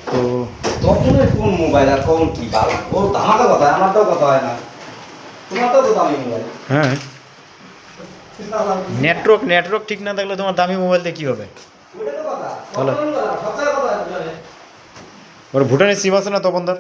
তো তখন কোন মোবাইল আর কোন কি ভালো ও আমারও কথা আমারটাও কথা হয় না তোমারটাও তো দামি মোবাইল হ্যাঁ, নেটওয়ার্ক ঠিক না থাকলে তোমার দামি মোবাইল দিয়ে কী হবে? ওইটা তো কথা তাহলে তখন কথা সবচেয়ে কথা বুঝলে ওর ভুটানের সিম আছে না তপনদার?